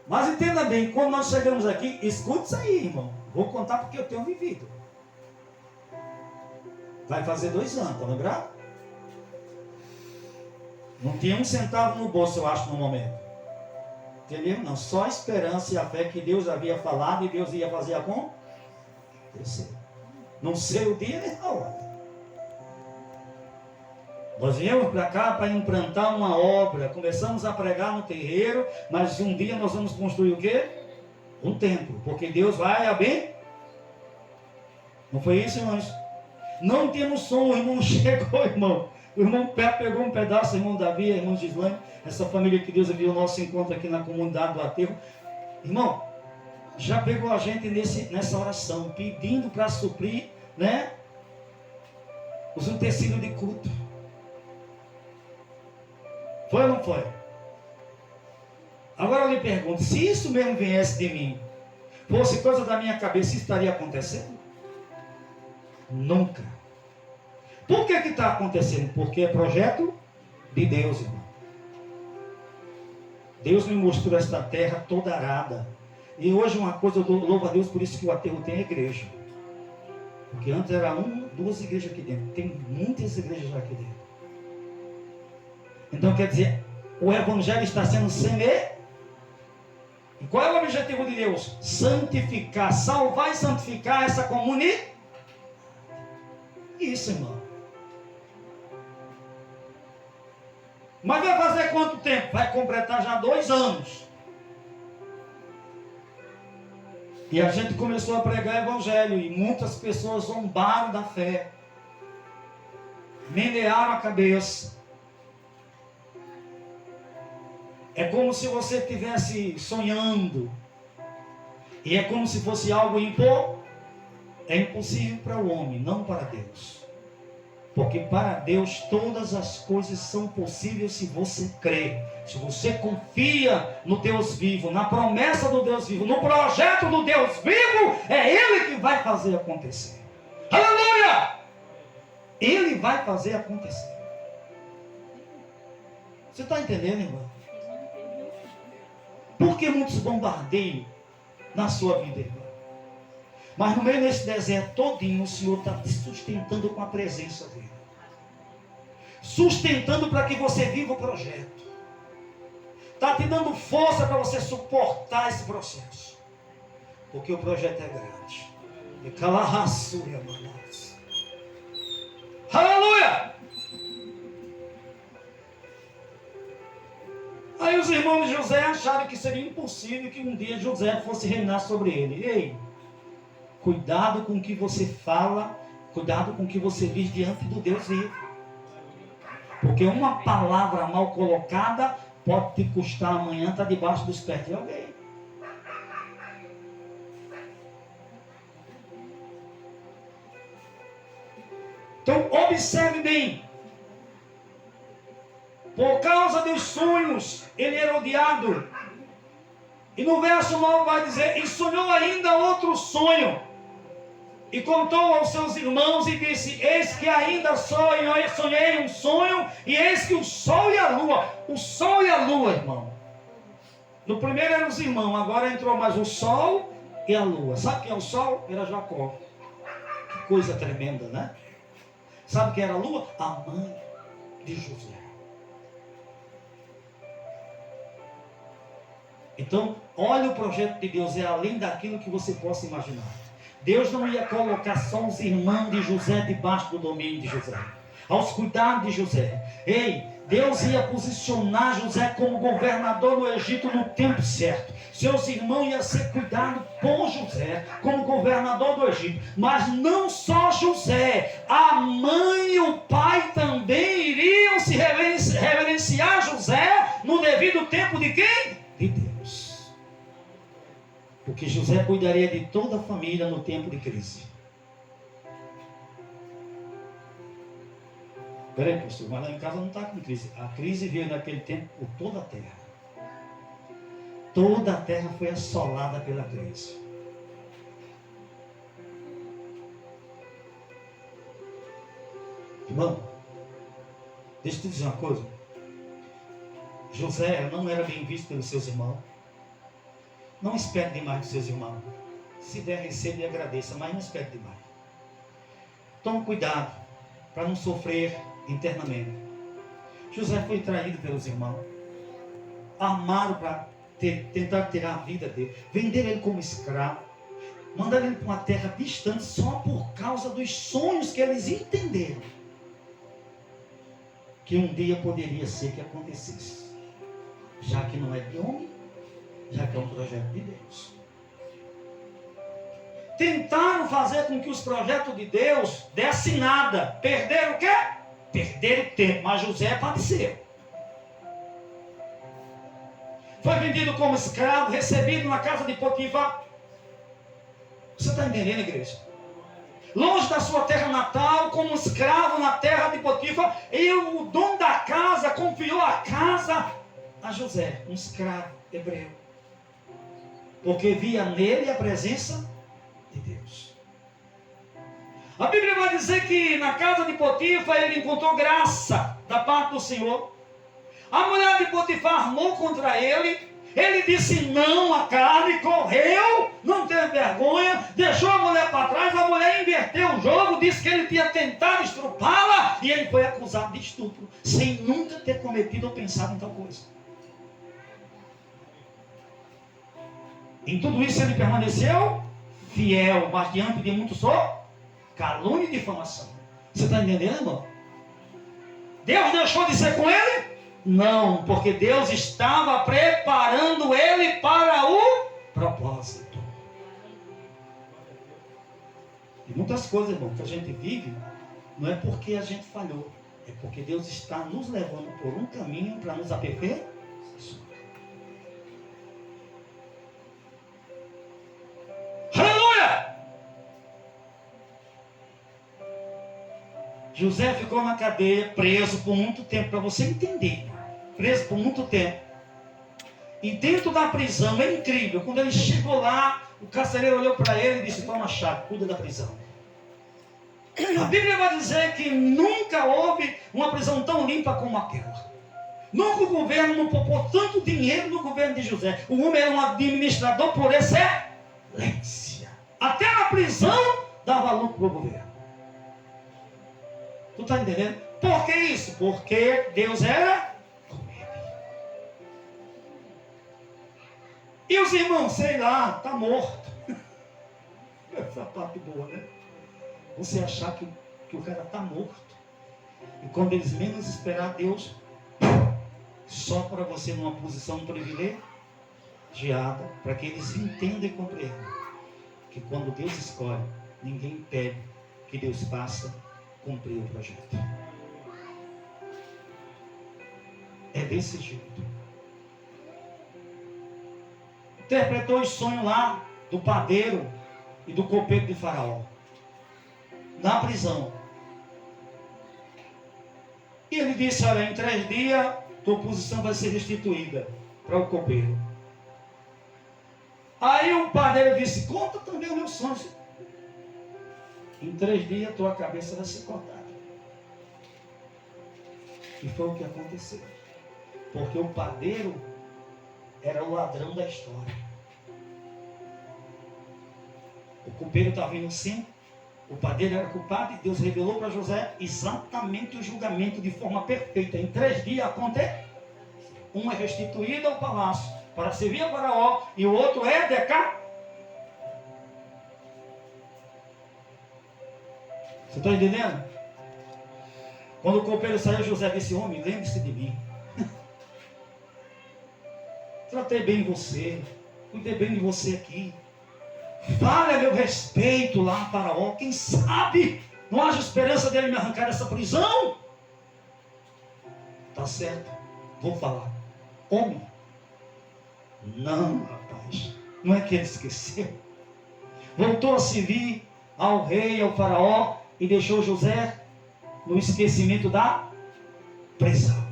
Mas entenda bem, quando nós chegamos aqui, escute isso aí, irmão. Vou contar porque eu tenho vivido. Vai fazer 2 anos, tá lembrado? Não tinha um centavo no bolso, eu acho, no momento. Entendeu? Não, só a esperança e a fé que Deus havia falado e Deus ia fazer acontecer. Não sei o dia nem a hora. Nós viemos para cá para implantar uma obra. Começamos a pregar no terreiro, mas um dia nós vamos construir o quê? Um templo. Porque Deus vai abrir. Não foi isso, irmãos? Não temos som, o irmão chegou, irmão. O irmão pegou um pedaço, o irmão Davi, a irmã Gislaine, essa família que Deus enviou o nosso encontro aqui na comunidade do aterro. Irmão, já pegou a gente nessa oração, pedindo para suprir, né? Os utensílios de culto. Foi ou não foi? Agora eu lhe pergunto, se isso mesmo viesse de mim, fosse coisa da minha cabeça, isso estaria acontecendo? Nunca. Por que está acontecendo? Porque é projeto de Deus, irmão. Deus me mostrou esta terra toda arada. E hoje uma coisa, eu louvo a Deus por isso que o aterro tem igreja. Porque antes era 1, 2 igrejas aqui dentro. Tem muitas igrejas aqui dentro. Então quer dizer, o evangelho está sendo semeado. E qual é o objetivo de Deus? Santificar, salvar e santificar essa comunidade. Isso, irmão. Mas vai fazer quanto tempo? Vai completar já 2 anos. E a gente começou a pregar o evangelho. E muitas pessoas zombaram da fé. Menearam a cabeça. É como se você estivesse sonhando. E é como se fosse algo é impossível para o homem, não para Deus. Porque para Deus todas as coisas são possíveis se você crê. Se você confia no Deus vivo, na promessa do Deus vivo, no projeto do Deus vivo, é Ele que vai fazer acontecer. Aleluia! Ele vai fazer acontecer. Você está entendendo, irmão? Por que muitos bombardeios na sua vida, irmão? Mas no meio desse deserto todinho, o Senhor está te sustentando com a presença dEle. Sustentando para que você viva o projeto. Está te dando força para você suportar esse processo. Porque o projeto é grande. E calaraçuia, manas. Aleluia! Aí os irmãos de José acharam que seria impossível que um dia José fosse reinar sobre ele. Ei, cuidado com o que você fala, cuidado com o que você diz diante do Deus vivo. Porque uma palavra mal colocada pode te custar amanhã estar debaixo dos pés de alguém. Então observe bem. Por causa dos sonhos, ele era odiado. E no verso 9 vai dizer, e sonhou ainda outro sonho. E contou aos seus irmãos e disse, eis que ainda sonhei um sonho, e eis que o sol e a lua, irmão. No primeiro eram os irmãos, agora entrou mais o sol e a lua. Sabe quem é o sol? Era Jacó. Que coisa tremenda, né? Sabe quem era a lua? A mãe de José. Então, olha o projeto de Deus, é além daquilo que você possa imaginar. Deus não ia colocar só os irmãos de José debaixo do domínio de José, aos cuidados de José. Ei, Deus ia posicionar José como governador do Egito no tempo certo. Seus irmãos iam ser cuidados por José como governador do Egito. Mas não só José, a mãe e o pai também iriam se reverenciar José no devido tempo de quem? De Deus. Porque José cuidaria de toda a família no tempo de crise. Peraí, pastor, mas lá em casa não está com crise. A crise veio naquele tempo por toda a terra. Toda a terra foi assolada pela crise. Irmão, deixa eu te dizer uma coisa. José não era bem visto pelos seus irmãos. Não espere demais dos seus irmãos. Se der, receba e agradeça, mas não espere demais. Tome cuidado para não sofrer internamente. José foi traído pelos irmãos. Armaram para tentar tirar a vida dele. Venderam ele como escravo. Mandaram ele para uma terra distante só por causa dos sonhos que eles entenderam que um dia poderia ser que acontecesse. Já que não é de homem, já que é um projeto de Deus. Tentaram fazer com que os projetos de Deus dessem nada. Perderam o quê? Perderam tempo. Mas José padeceu. Foi vendido como escravo, recebido na casa de Potifar. Você está entendendo, igreja? Longe da sua terra natal, como escravo na terra de Potifar. E o dono da casa confiou a casa a José, um escravo hebreu. Porque via nele a presença de Deus. A Bíblia vai dizer que na casa de Potifar ele encontrou graça da parte do Senhor. A mulher de Potifar armou contra ele. Ele disse não à carne, correu, não teve vergonha, deixou a mulher para trás. A mulher inverteu o jogo, disse que ele tinha tentado estrupá-la e ele foi acusado de estupro, sem nunca ter cometido ou pensado em tal coisa. Em tudo isso ele permaneceu fiel, mas diante de muito só calúnia e difamação. Você está entendendo, irmão? Deus deixou de ser com ele? Não, porque Deus estava preparando ele para o propósito. E muitas coisas, irmão, que a gente vive, não é porque a gente falhou, é porque Deus está nos levando por um caminho para nos aperfeiçoar. Aleluia! José ficou na cadeia, preso por muito tempo, para você entender. Preso por muito tempo. E dentro da prisão, é incrível, quando ele chegou lá, o carcereiro olhou para ele e disse: toma a chave, cuida da prisão. A Bíblia vai dizer que nunca houve uma prisão tão limpa como aquela. Nunca o governo não poupou tanto dinheiro no governo de José. O homem era um administrador por excelência. Até na prisão dava lucro para o governo. Tu está entendendo? Por que isso? Porque Deus era com ele. E os irmãos, sei lá, está morto. Essa parte boa, né? Você achar que o cara está morto. E quando eles menos esperar, Deus só para você numa posição privilegiada, para que eles entendam e compreendam que quando Deus escolhe, ninguém impede que Deus faça cumprir o projeto. É desse jeito. Interpretou os sonhos lá do padeiro e do copeiro de Faraó na prisão. E ele disse: olha, em 3 dias tua posição vai ser restituída para o copeiro. Aí o padeiro disse: conta também o meu sonho. Em 3 dias tua cabeça vai ser cortada. E foi o que aconteceu. Porque o padeiro era o ladrão da história. O copeiro estava vindo sempre. O padeiro era culpado e Deus revelou para José exatamente o julgamento de forma perfeita. Em 3 dias acontece. Um é restituído ao palácio para servir a Faraó e o outro é decapitado. Você está entendendo? Quando o copeiro saiu, José disse: homem, lembre-se de mim. Tratei bem você, cuidei bem de você aqui. Fale a meu respeito lá, Faraó. Quem sabe não haja esperança dele me arrancar dessa prisão? Tá certo, vou falar. Homem? Não, rapaz. Não é que ele esqueceu. Voltou a servir ao rei, ao Faraó, e deixou José no esquecimento da prisão.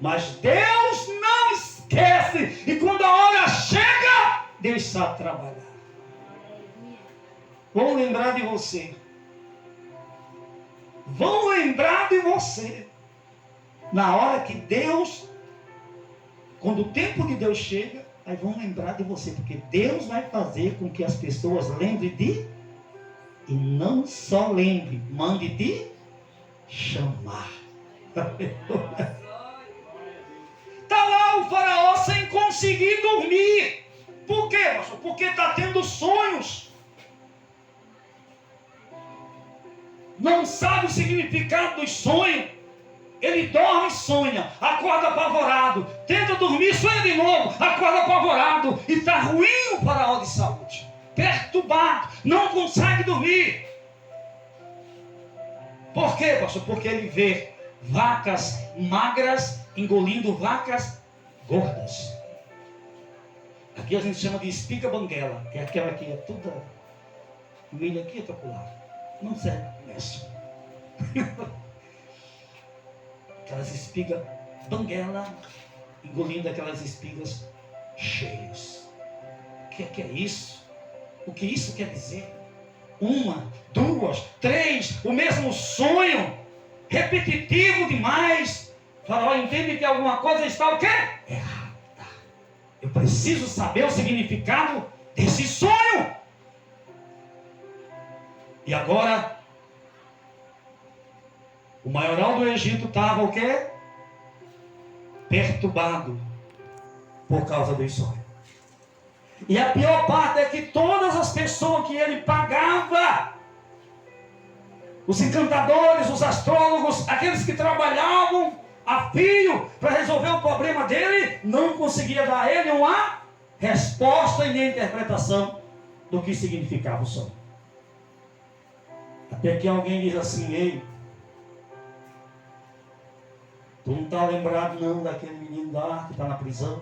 Mas Deus não esquece. E quando a hora chega, Deus sabe trabalhar. Vão lembrar de você. Vão lembrar de você. Na hora que Deus, quando o tempo de Deus chega, Aí vão lembrar de você, porque Deus vai fazer com que as pessoas lembrem de, e não só lembre, mande de chamar. Está lá o faraó sem conseguir dormir. Por quê, pastor? Porque está tendo sonhos. Não sabe o significado dos sonhos. Ele dorme e sonha, acorda apavorado, tenta dormir, sonha de novo, acorda apavorado, e está ruim o faraó de saúde, perturbado, não consegue dormir. Por quê, pastor? Porque ele vê vacas magras engolindo vacas gordas. Aqui a gente chama de espiga banguela, que é aquela que é toda milha aqui, popular. Não serve para isso. Aquelas espigas banguela, engolindo aquelas espigas cheias. O que é isso? O que isso quer dizer? 1, 2, 3, o mesmo sonho, repetitivo demais. O faraó entende que alguma coisa está o quê? Errada. Eu preciso saber o significado desse sonho. E agora, o maioral do Egito estava o quê? Perturbado por causa dos sonhos. E a pior parte é que todas as pessoas que ele pagava, os encantadores, os astrólogos, aqueles que trabalhavam a fio para resolver o problema dele, não conseguia dar a ele uma resposta e nem interpretação do que significava o sonho. Até que alguém diz assim: ei, tu não está lembrado não daquele menino lá que está na prisão?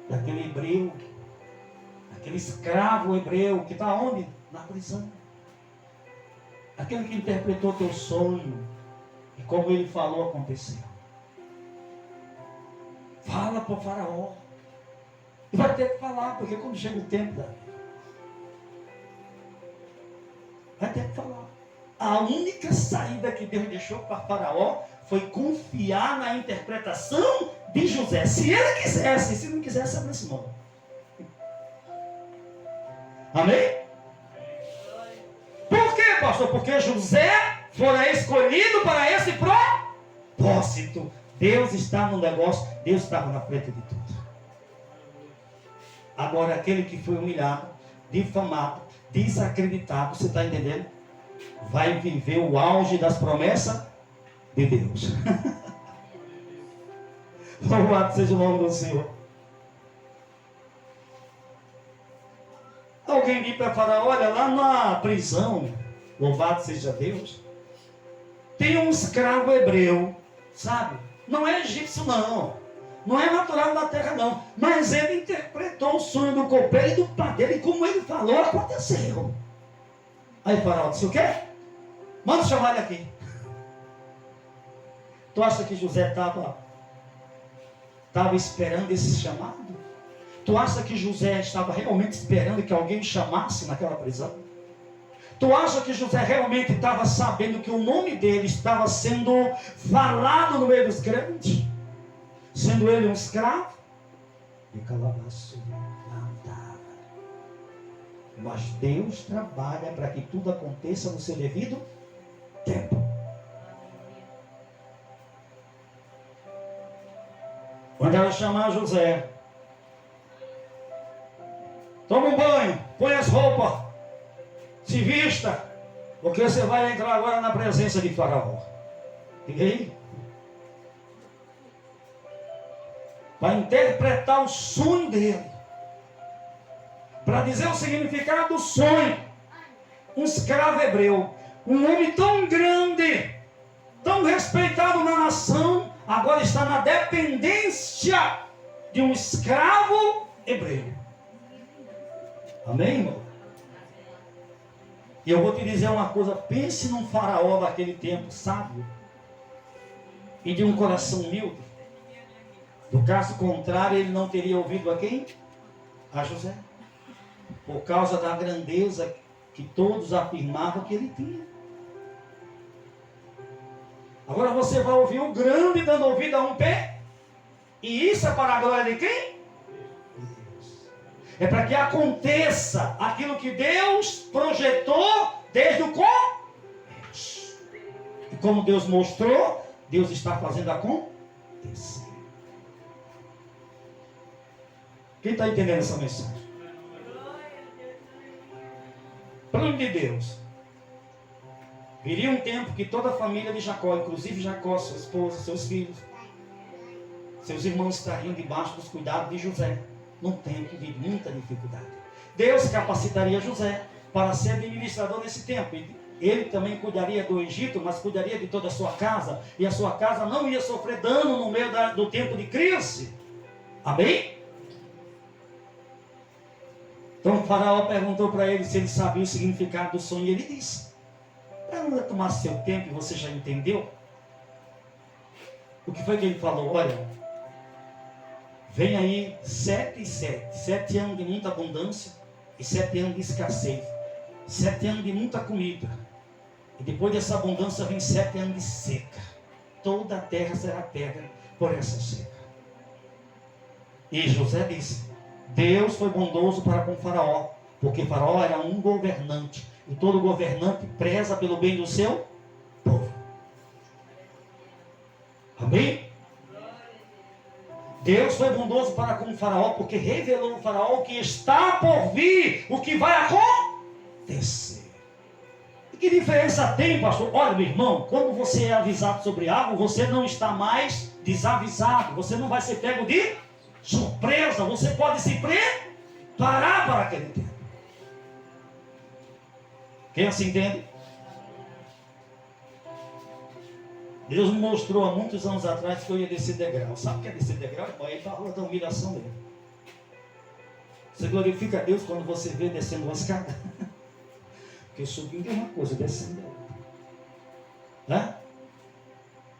Daquele hebreu, aquele escravo hebreu que está onde? Na prisão. Aquele que interpretou teu sonho e como ele falou aconteceu. Fala para o faraó. E vai ter que falar, porque quando chega o tempo da vida, vai ter que falar. A única saída que Deus deixou para faraó foi confiar na interpretação de José. Se ele quisesse, se não quisesse, abre esse mão. Amém? Por quê, pastor? Porque José fora escolhido para esse propósito. Deus está no negócio, Deus estava na frente de tudo. Agora, aquele que foi humilhado, difamado, desacreditado, você está entendendo? Vai viver o auge das promessas de Deus. Louvado seja o nome do Senhor. Alguém disse para Faraó: olha, lá na prisão, louvado seja Deus, tem um escravo hebreu, sabe? Não é egípcio não, não é natural da terra não, mas ele interpretou o sonho do copeiro e do padeiro, e como ele falou, aconteceu. Aí Faraó disse: o quê? Manda chamar ele aqui. Tu acha que José estava esperando esse chamado? Tu acha que José estava realmente esperando que alguém chamasse naquela prisão? Tu acha que José realmente estava sabendo que o nome dele estava sendo falado no meio dos grandes? Sendo ele um escravo? Mas Deus trabalha para que tudo aconteça no seu devido tempo. Quando ela chamar José, toma um banho, põe as roupas, se vista, porque você vai entrar agora na presença de Faraó. Diga aí. Para interpretar o sonho dele, para dizer o significado do sonho. Um escravo hebreu, um homem tão grande, tão respeitado na nação, agora está na dependência de um escravo hebreu. Amém, irmão? E eu vou te dizer uma coisa: pense num faraó daquele tempo sábio e de um coração humilde. Do caso contrário, ele não teria ouvido a quem? A José. Por causa da grandeza que todos afirmavam que ele tinha. Agora você vai ouvir o grande dando ouvido a um pé. E isso é para a glória de quem? De É para que aconteça aquilo que Deus projetou desde o começo. E como Deus mostrou, Deus está fazendo acontecer. Quem está entendendo essa mensagem? Plano de Deus. Viria um tempo que toda a família de Jacó, inclusive Jacó, sua esposa, seus filhos, seus irmãos, estariam debaixo dos cuidados de José, num tempo de muita dificuldade. Deus capacitaria José para ser administrador nesse tempo. Ele também cuidaria do Egito, mas cuidaria de toda a sua casa, e a sua casa não ia sofrer dano no meio do tempo de crise. Amém? Então o faraó perguntou para ele se ele sabia o significado do sonho, e ele disse: para não tomar seu tempo, e você já entendeu? O que foi que ele falou? Olha, vem aí 7 e 7. 7 anos de muita abundância e 7 anos de escassez. 7 anos de muita comida. E depois dessa abundância vem 7 anos de seca. Toda a terra será pega por essa seca. E José disse: Deus foi bondoso para com Faraó, porque Faraó era um governante. E todo governante preza pelo bem do seu povo. Amém? Deus foi bondoso para com o Faraó, porque revelou ao Faraó o que está por vir, o que vai acontecer. E que diferença tem, pastor? Olha, meu irmão, quando você é avisado sobre algo, você não está mais desavisado. Você não vai ser pego de surpresa. Você pode se preparar para aquele tempo. Quem assim entende? Deus me mostrou há muitos anos atrás que eu ia descer degrau. Sabe o que é descer degrau? É ir para a rua da humilhação dele. Você glorifica a Deus quando você vê descendo uma escada. Porque subindo é uma coisa, descendo é outra. Né?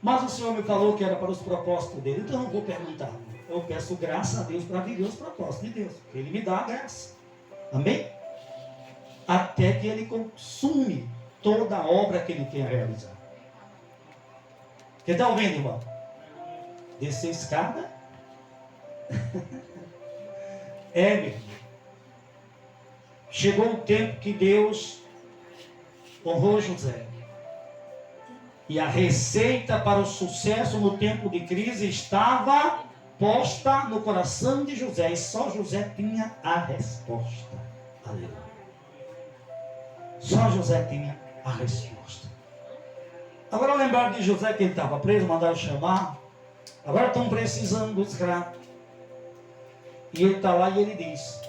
Mas o Senhor me falou que era para os propósitos dele. Então eu não vou perguntar. Eu peço graça a Deus para viver os propósitos de Deus. Ele me dá a graça. Amém? Até que ele consume toda a obra que ele quer realizar. Quem está ouvindo, irmão? Descer escada? É, meu irmão. Chegou o tempo que Deus honrou José. E a receita para o sucesso no tempo de crise estava posta no coração de José. E só José tinha a resposta. Aleluia. Só José tinha a resposta. Agora lembraram de José que ele estava preso, mandaram chamar. Agora estão precisando do escravo. E ele está lá e ele diz: